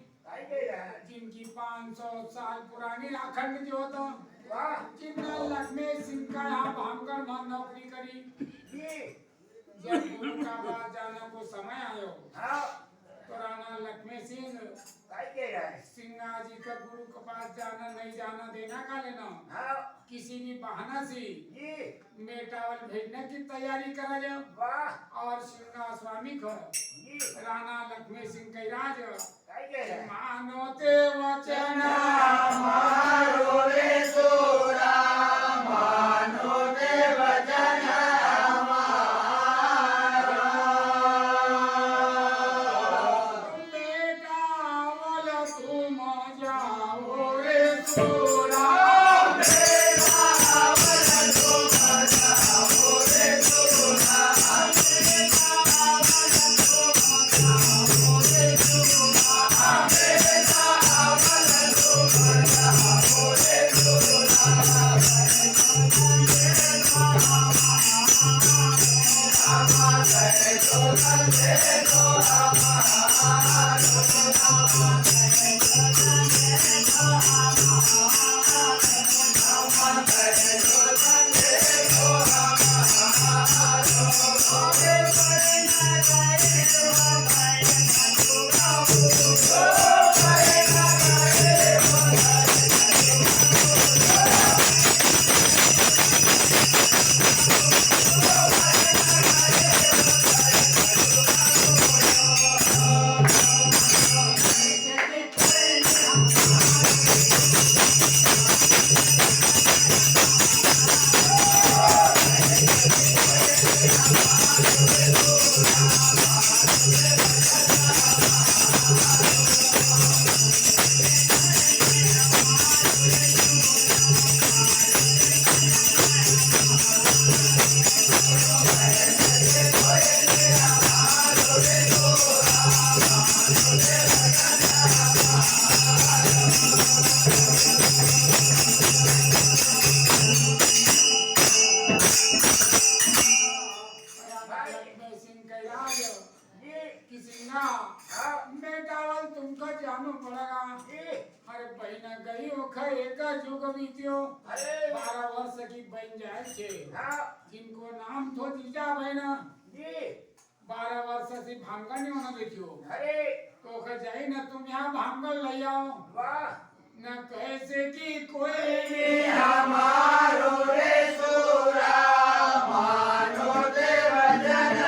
जिनकी 500 साल पुरानी अखंड ज्योत जिनने लक्ष्मी सिंह का यहाँ भामगढ़ में नौकरी करी। जब गुरु का पास जाने को समय आयो तो राणा लक्ष्मी सिंह सिंगा जी का गुरु के पास जाना नहीं जाना देना का लेना किसी भी बहाना से मेटावल भेजने की तैयारी करा जाओ और सिंगा स्वामी को राणा लक्ष्मी सिंह के राज मानो ते वचन मारो रे सोरा मानो ते वचन जिनको नाम थो जीजा बहना 12 वर्ष से भांगल नहीं होना देखियो तो कह जाई ना तुम यहाँ भांगल ले आओ न कैसे कि कोई हमारो रे सोरा मानो देव जन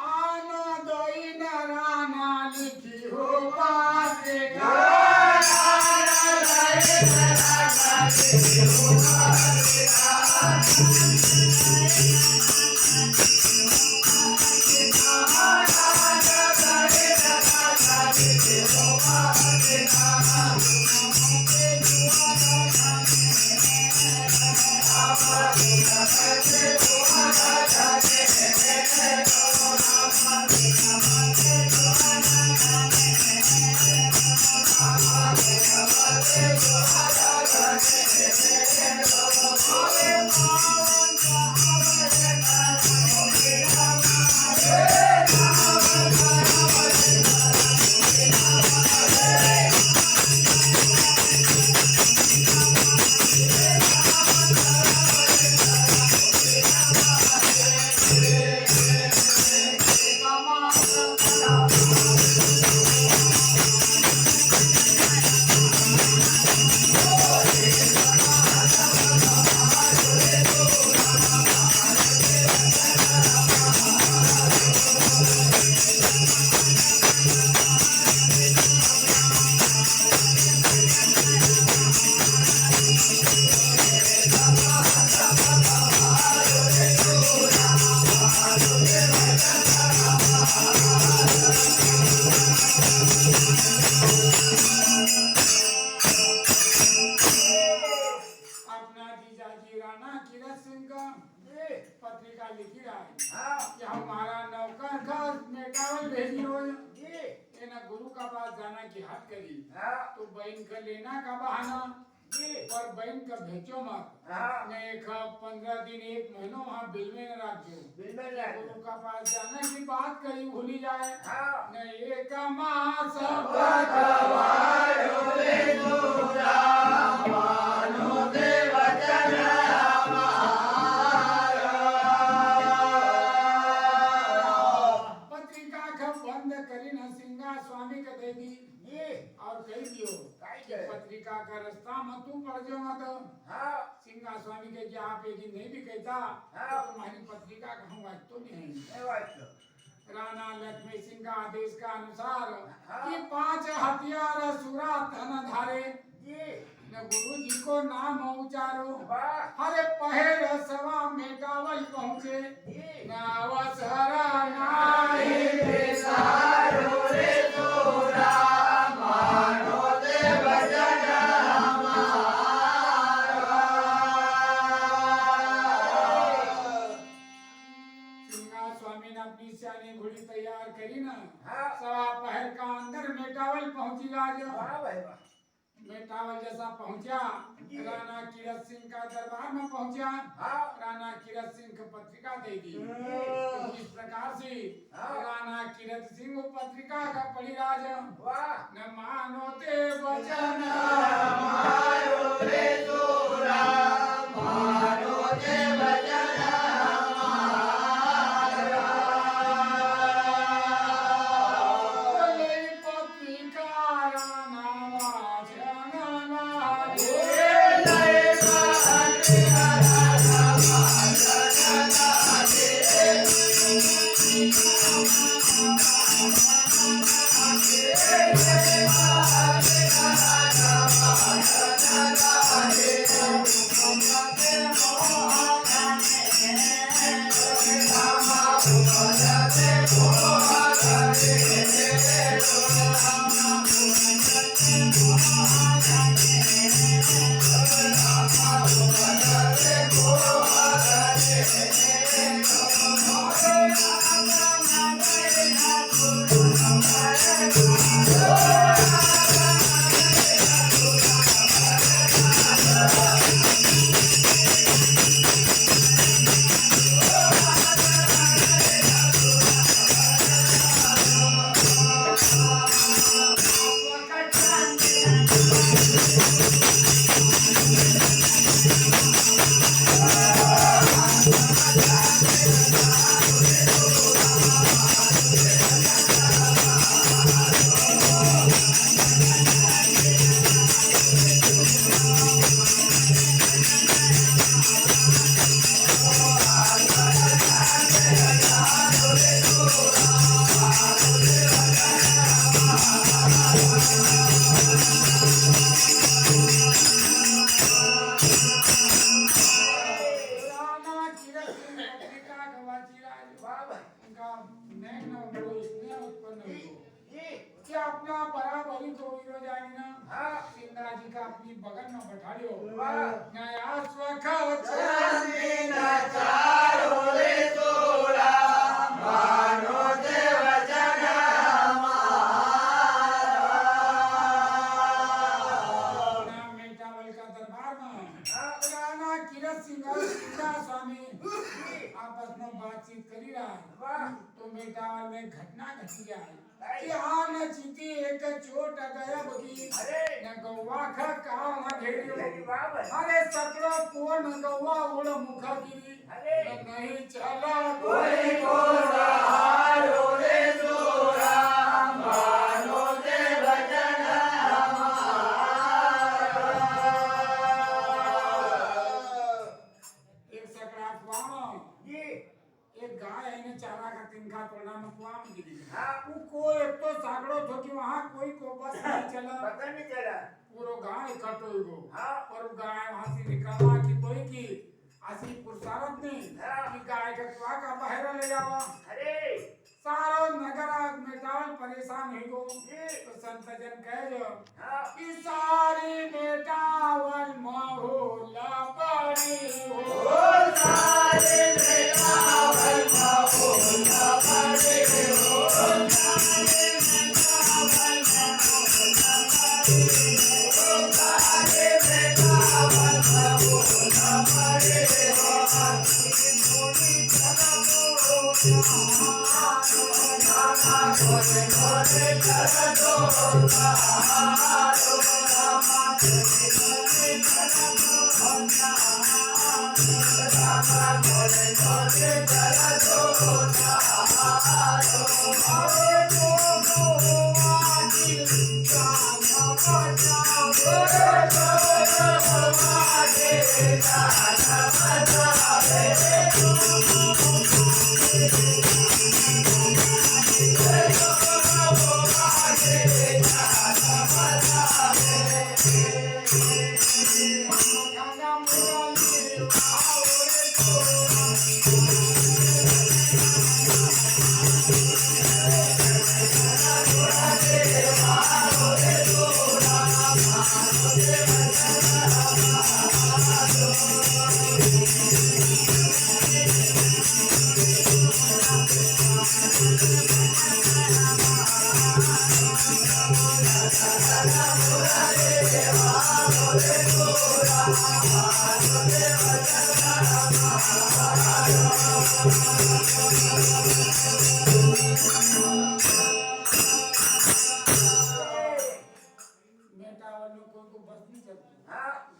आनो दोई न राना लिखी हो पासे Oh, अपना जीजाजी राणा कीरत सिंह का पत्रिका लिखी रहा है कि हमारा नौकर घर मेटावल भेजी रोज ना गुरु का पास जाना की हद करी तो बहन का लेना का बहाना पर बहन का भेजो मत न एक 15 दिन 1 महीनो वहाँ बिल में न रखो गुरु का पास जाने की बात करी भूली जाए न एक मास पत्रिका का बंद करी न सिंगा स्वामी का दे दी और कह दियो पत्रिका का रास्ता में तू पड़ जाओ मत सिंगा स्वामी के कि आप एक नहीं भी कहता तो तुम्हारी पत्रिका कहूँ आज तो नहीं राणा लक्ष्मी सिंह का आदेश का अनुसार कि 5 हथियार सुरा धन धारे न गुरु जी को नाम उचारो हरे पहर सवा मेटावल पहुँचे न अवसर नाही बेसारो रे तोरा मानो दे भजन स्वामी ने अपनी सियानी घोड़ी तैयार करी ना सवा पहर का अंदर मेटावल पहुंची आज मेटावल जैसा पहुंचा राणा कीरत सिंह का दरबार में पहुंचा राणा कीरत सिंह को पत्रिका दे दी तो इस प्रकार से राणा कीरत सिंह वो पत्रिका का पढ़ी राज न मानो ते वचन मारो रे तोरा मानो ते वचन अपना बराबरी को विरोधानी ना सिंगा जी का अपनी बगल में बैठा लियो नया स्वखत चांदी ना चारो रे तोरा मानो देव जन हमारा मेटावल का दरबार में राणा कीरत सिंह स्वामी आपस में बातचीत करी रहा तो मेटावल में घटना घटी है कि हाँ न चीती एक चोट गया बगी न गौवा खा काम घेरियो अरे सकड़ो को न गौवा उड़ मुखा गिरी नहीं चला कोई को सहारो रे जो वो एक तो सागड़ो थो कि वहाँ कोई को बस नहीं चला, पता नहीं चला। पूरो गांव इकट्ठो हो गयो। हाँ। और गाय वहाँ से निकलवा की कोई की आसी पुरसारत नहीं हाँ। कि गाय के कुआ का बाहर ले जावा। अरे सारो नगर मेटावल परेशान हो गो। जी। तो संत जन कह जो हाँ। कि सारी मेटावल माहौल पड़ी हो, सारे मेटावल माहौल पड़ी हो, सारे मेटावल माहौल पड़ी हो, सारे मेटावल माहौल पड़ी हो। थोड़ी जगह दो थोड़े थोड़े जगह दो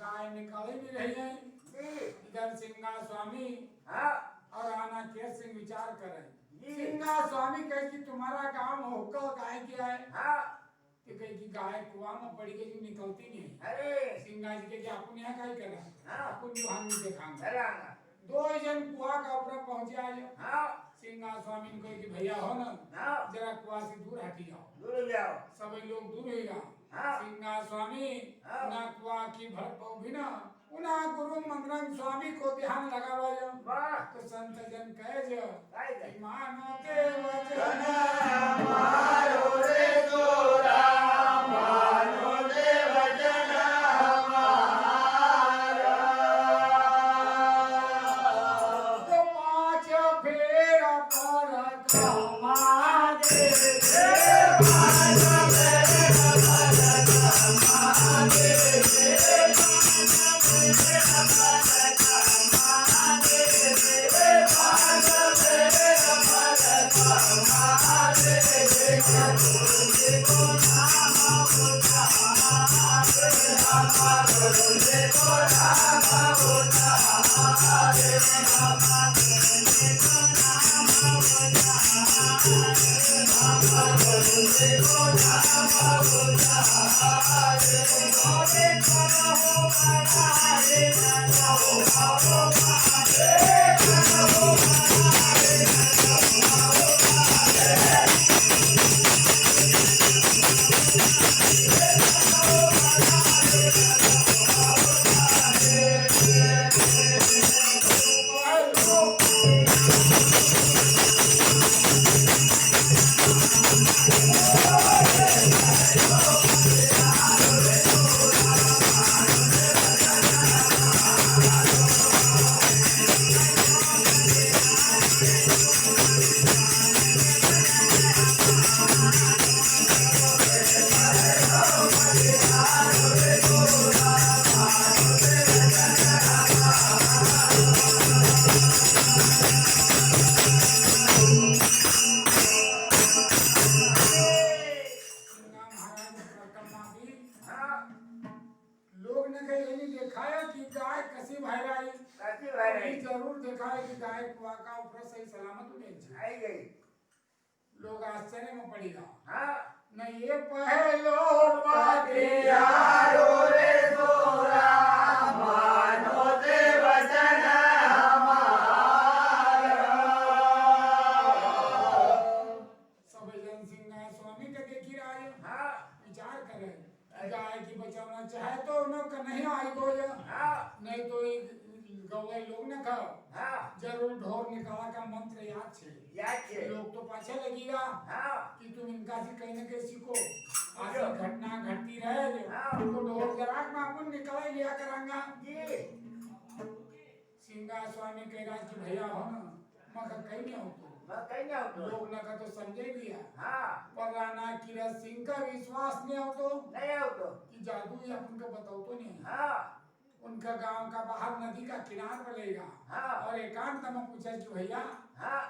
गाय निकाले भी रही है। इधर सिंगा स्वामी और आना के सिंह विचार करे। सिंगा स्वामी कहे कि तुम्हारा काम होकर गाय किया है। कि कहे कि गाय कुआं में पड़ी गई निकलती नहीं। अरे सिंगा जी के कि अपन यहाँ का ही कर रहा है, अपन जो हम देखांगे। चलाना दो जन कुआं का ऊपर पहुंचे आज। हाँ। सिंगा स्वामी ने कहे कि भैया हो ना, हाँ। जरा कुआं से दूर हटी जाओ। दूर जाओ। सभी लोग दूर हो गया। हाँ। सिंगा स्वामी हाँ। ना कुआं की भर पाओ भी ना, उना गुरु मंत्रन स्वामी को ध्यान लगावा जो। वाह। तो संत जन कहे जो काय काय? मानो ते वचन मारो रे तोरा, मानो ते वचन हमारा। तो पाँच फेर पर कमा दे, पाँच फेर पर कमा दे, लोग ने कहीं दिखाया कि गाय कसी भैराई, जरूर दिखाया कि गाय कुआं का ऊपर सही सलामत नहीं आई गई। लोग आश्चर्य में पड़ेगा। हाँ। न ये पहलो यारो रे तोरा, मानो ते वचन हमारा। सब जन सिंह सिंगा स्वामी के देखी राज हाँ विचार करे गाय की बचाना चाहे तो उन्होंने नहीं आई बोल हाँ नहीं तो एक गौए लोग न खाओ हाँ जरूर ढोर निकाला का मंत्र याद छे याद छे लोग तो पाछे लगेगा हाँ कि तुम इनका से कहीं न कहीं सीखो ऐसी घटना घटती रहे जो हाँ। तो ढोर जराक मापुन निकाल लिया करांगा जी सिंगा स्वामी कह रहा कि भैया हो ना मगर कहीं नहीं हो तो मैं कहीं नहीं हूँ लोग न का तो समझे लिया हाँ पर राणा किरत सिंह का विश्वास नहीं हो तो नहीं हूँ तो कि जादू या उनको बताओ तो नहीं हाँ उनका गांव का बाहर नदी का किनार बनेगा हाँ। और एकांत में पूछा कि भैया हाँ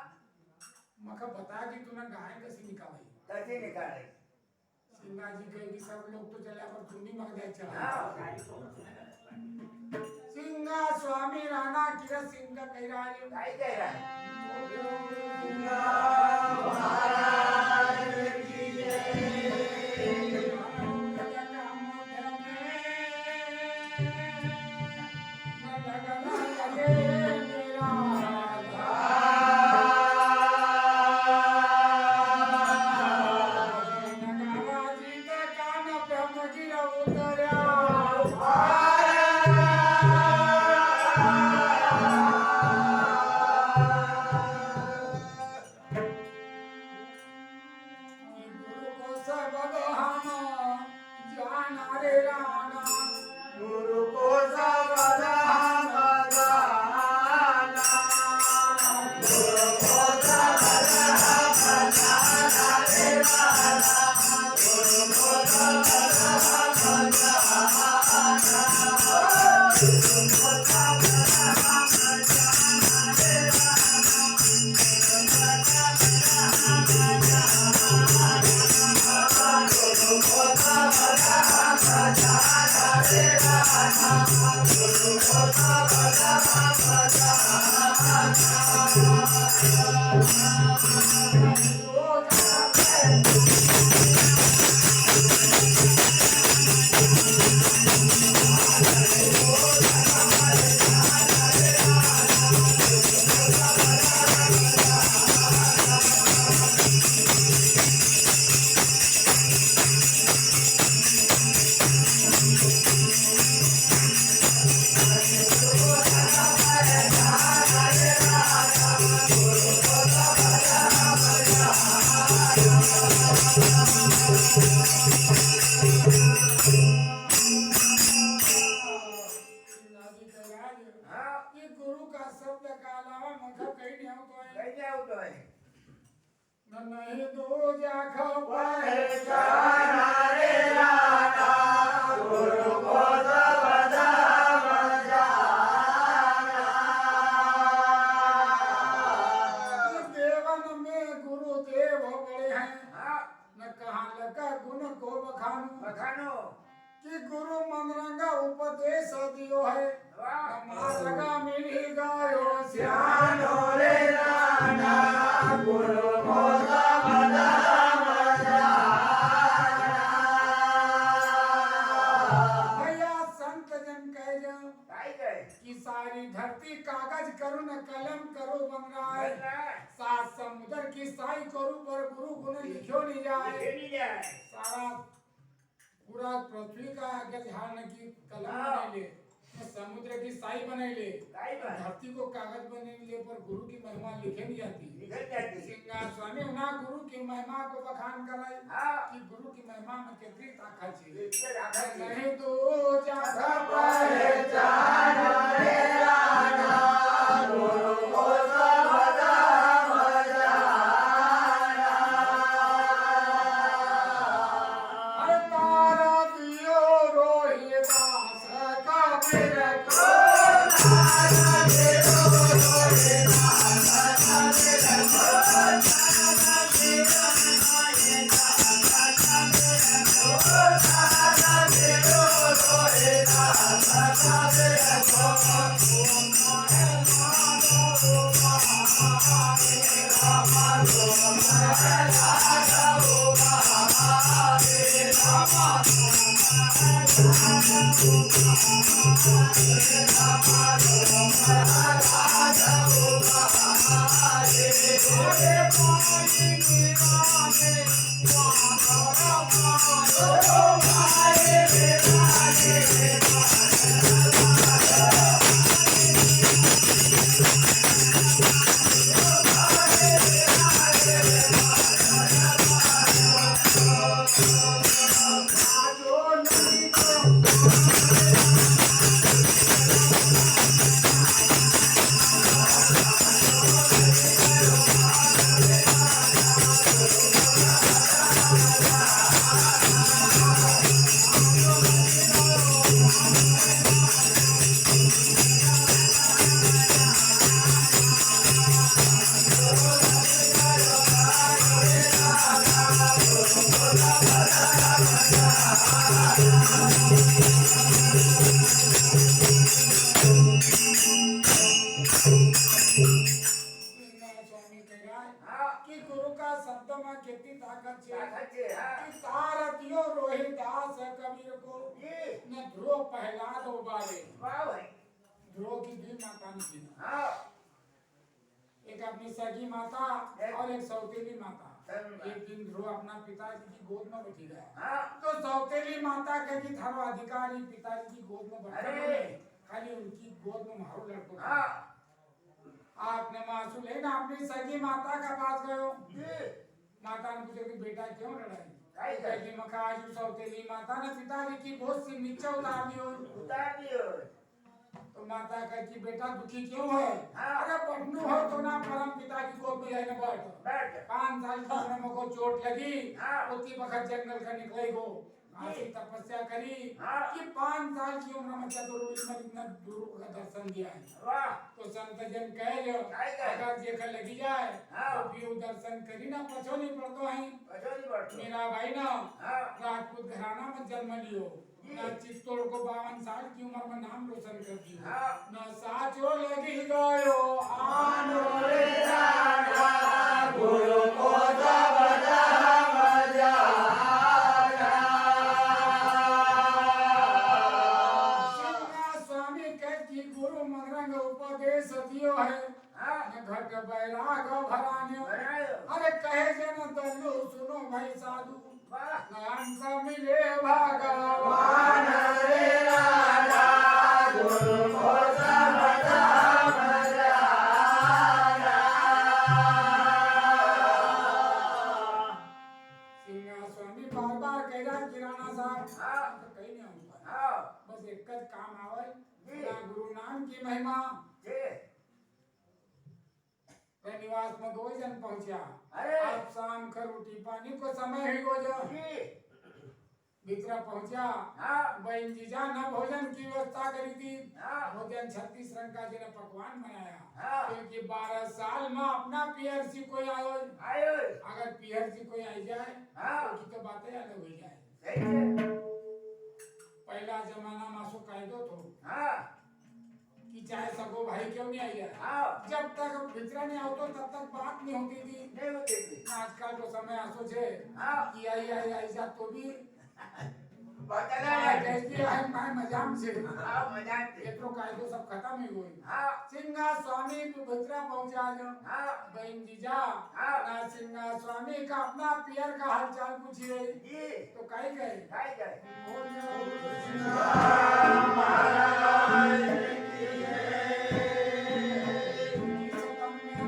मका बता कि तूने गाय कैसे निकाली कैसे निकाले सिंगा जी कहे कि सब लोग तो चला पर तुम भी मग जाए चला हाँ सिंगा स्वामी राणा किरत सिंह का कह रहा है काय कह रहा है गुरु को सब धाम जाना गुरु को सब धाम जाना रे राना गुरु को सब धाम जाना गुरु को सब धाम जाना रे राना गुरु को सब धाम जाना रे राना गुरु को सब ये गुरु का शब्द का अलावा मतलब कहीं नहीं हो तो है कहीं नहीं होता है नहीं दो जाखो पहचाना रे राना गुरु को सब धाम जाना देवन में गुरु देव बड़े हैं हाँ न कहाँ लगा गुण को बखानू बखानो कि गुरु मनरंगा उपदेश दियो है वाह लगा मिली गायो ध्यानो रे राना गुरु को सब धाम जाना भैया संत जन कह जाओ काय गए कि सारी धरती कागज करो न कलम करो बन रहा है बन रहा है सात समुद्र की साई करो पर गुरु गुण लिखो नहीं जाए लिखे नहीं जाए सारा पूरा पृथ्वी का अगर ध्यान की कलम हाँ। बना ले तो समुद्र की साई बना ले काय बन धरती को कागज बने ले पर गुरु की महिमा लिखे नहीं जाती निकल जाती सिंगा स्वामी उना गुरु की महिमा को बखान कराए हाँ कि गुरु की महिमा में कितनी ताकत है इससे आखा नहीं तो जागा पहचाना रे राना गुरु को सब धाम जाना अरे तारा दियो रोहिदास का मेरे को तारा देव रोहिदास का मेरे को तारा देव रोहिदास का मेरे को तारा देव रोहिदास का मेरे को Hare कि गुरु का शब्द में कितनी ताकत છે તાકાત છે હા कि तारतियो रोहिदास कबीर को જી न ध्रुव प्रहलाद उबारे વાહ ભાઈ ध्रुव की भी माता थी હા एक अपनी सगी माता और एक सौतेली माता एक दिन ध्रुव अपना पिताजी की गोद में बैठी गया હા तो सौतेली माता कहेगी थारो अधिकारी पिताजी की गोद में बैठा अरे! नहीं, खाली उनकी गोद में मारो लड़को હા आपने मासू लेना अपनी सगी माता का पास गयो જી माता ने पूछा कि बेटा क्यों लड़ाई કાઈ કાઈ कहेगी मका आज सौतेली माता ने पिताजी की गोद से नीचे उतार दियो ઉતાર દિયો तो माता कहेगी बेटा दुखी क्यों है हाँ। अरे पटनू हो तो ना परम पिता की गोद में जाने बैठ બેઠ 5 साल की उम्र में को चोट लगी हाँ। उसी वक्त जंगल का निकले गो ऐसी तपस्या करी हाँ। कि 5 साल की उम्र में चतुर्भुज में इतना गुरु का दर्शन दिया है વાહ तो संत जन कहे जो काय कहे? अगर जेकर लगी जाए हाँ। तो भी वो दर्शन करी ना पछो नहीं पड़तो है પછોડી પડતો मेरा भाई ना હા राजपूत घराना में जन्म लियो ना चित्तौड़ को 52 साल की उम्र में नाम रोशन कर दियो हाँ। ना साचो लगी गयो आनो रे રાજા ગુરુ કો સબદા મજા सिंगा स्वामी कह कि गुरु मनरंग उपदेश दियो है હા न घट बैराग भरान्यो બનાયો अरे कहे जन दल्लू सुनो भाई साधु વાહ अंत मिले भगवान વાન રે રાજા ગુરુ કો સબદા મજા सिंगा स्वामी बार बार कह रहा किराना साहब हाँ। तो कहीं नहीं आऊंगा હા बस एक ज काम आवे जी। ना गुरु नाम की महिमा જી वे निवास में 2 जन पहुंचा अरे! अब शाम का रोटी पानी को समय ही हो जा જી भीतर पहुंचा હા बहन जीजा न भोजन की व्यवस्था करी थी હા भोजन 36 रंग का जिन्हें पकवान बनाया हाँ। क्योंकि 12 साल में अपना पीएरसी कोई आयो આયો अगर पीएरसी कोई आई जाए हाँ। तो की तो बातें अलग हो जाए સહી છે पहला जमाना में सो कायदो थो હા कि चाहे सगो भाई क्यों नहीं आई जाए હા जब तक भितरा नहीं आवतो तब तक बात नहीं होती थी નહીં હોતી હતી आजकल तो समय आसो छे हाँ। कि आई जा तो भी બતલા कैसी है मैं मजाम से હા મજા છે એટલો કાયદો सब खत्म ही हुई હા सिंगा स्वामी भितरा पहुंचा जो હા बहन जीजा हाँ। ना सिंगा स्वामी का अपना पियर का हाल चाल पूछिए જી तो काई गए કાઈ જાય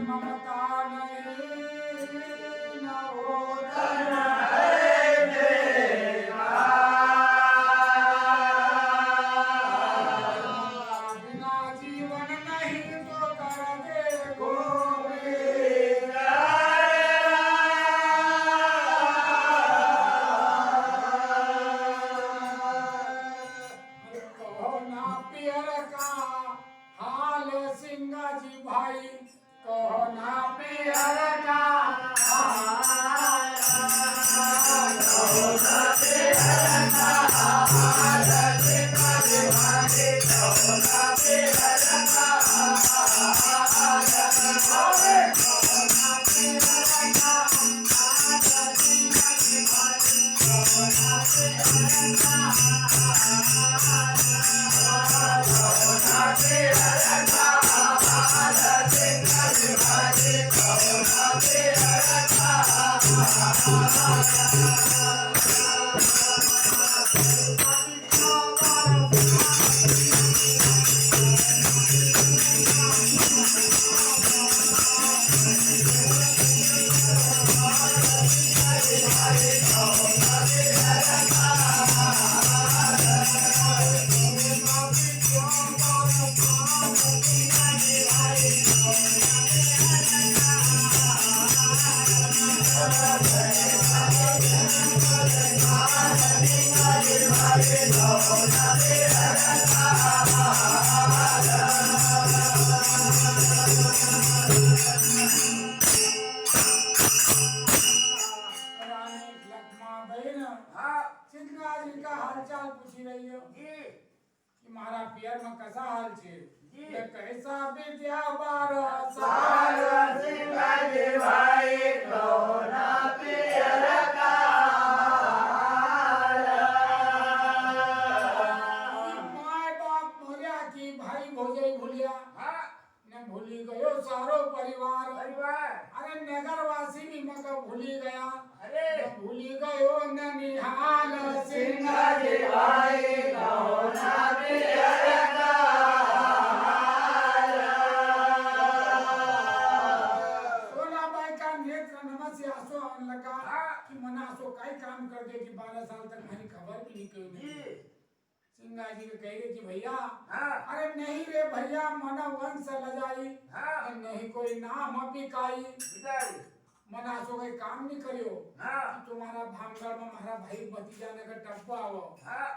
ममता नहीं न होता बिना जीवन नहीं तो कर दे कहो ना पियर का हाल सिंगा जी भाई कहो ना पियर का रानी लक्ष्मा बहन હા सिंगा जी का हालचाल पूछी रही हो જી कि मारा पियर में कसा हाल छे जी। ये कैसा विद्या बार साल सिंगाजी भाई कौना पियर का माय बाप मोरिया की भाई भोजई भूलिया हाँ ने भूली गयो सारो परिवार परिवार अरे नगरवासी भी मका भूली गया अरे न भूली गयो न निहाल सिंगाजी भाई कौना पियर का सोनाबाई का नेत्र नमस्य आंसू आने लगा हाँ। कि मना आंसू काई काम कर दे कि 12 साल तक मेरी खबर भी नहीं कोई जी नहीं सिंगा जी को कहे कि भैया हाँ अरे नहीं रे भैया मन वंश लजाई हाँ नहीं कोई नाम बिकाई बिचारी मना आंसू कोई काम नहीं करियो हाँ कि तुम्हारा भामगढ़ में हमारा भाई भतीजा ने का टप्पा हो हाँ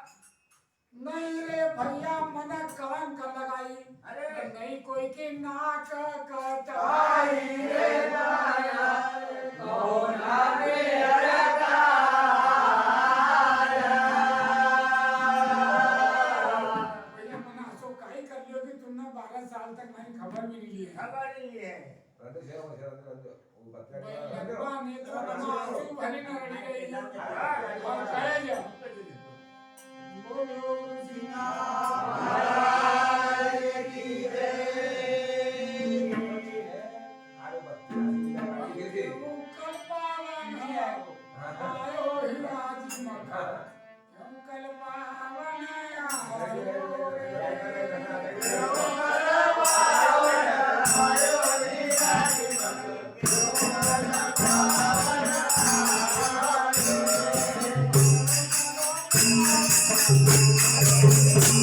नहीं रे भैया मन कलंक लगाई अरे नहीं कोई की नाक कटाई भाई रे माया कौना पियर का भैया मना आंसू काई कर लियो कि तुमने 12 साल तक मेरी खबर भी नहीं ली है खबर नहीं है लगवा नेत्र में आंसू भरी न रड़ी रही और कहे जा बोलो सिंहा कल पावन आयो ही राज मखा कल पावन आयो Hare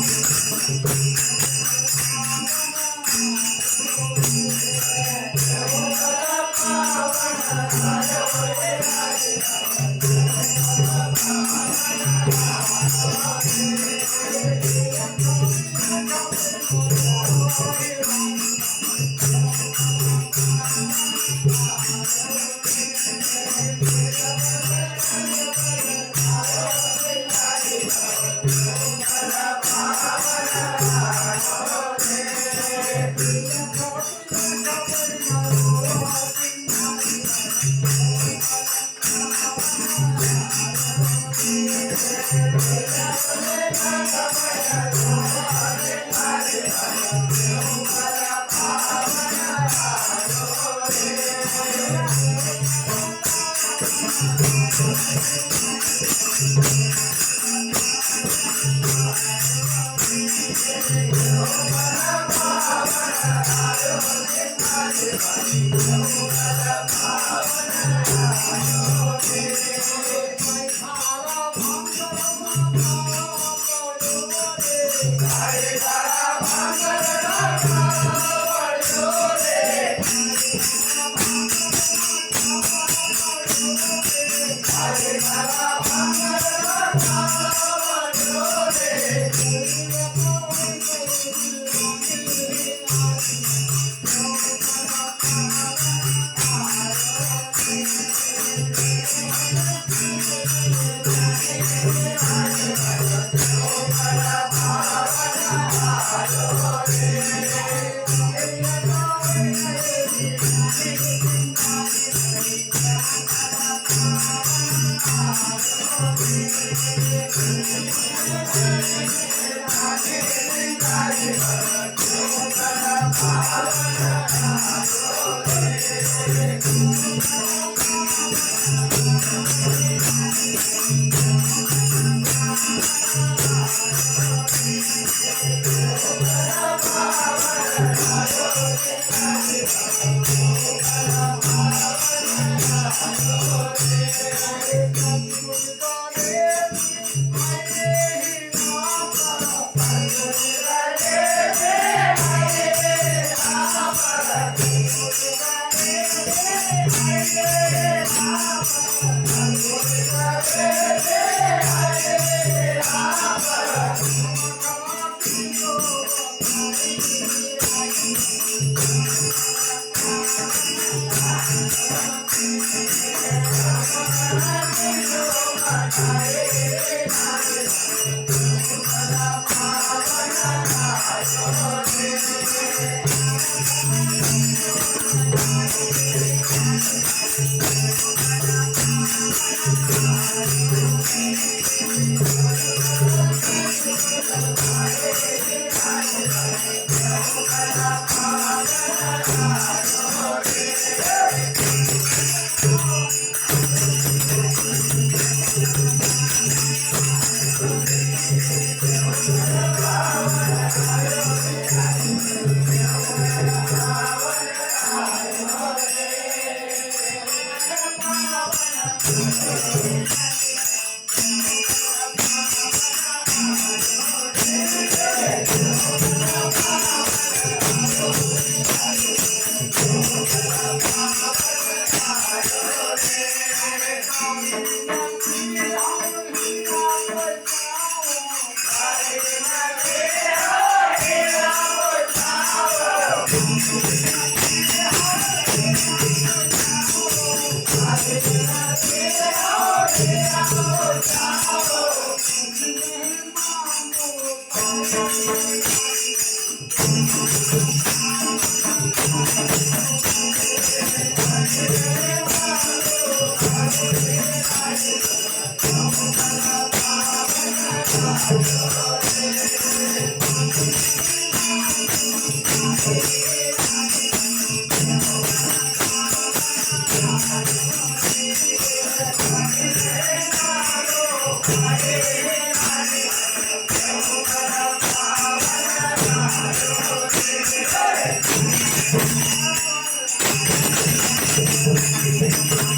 Thank you.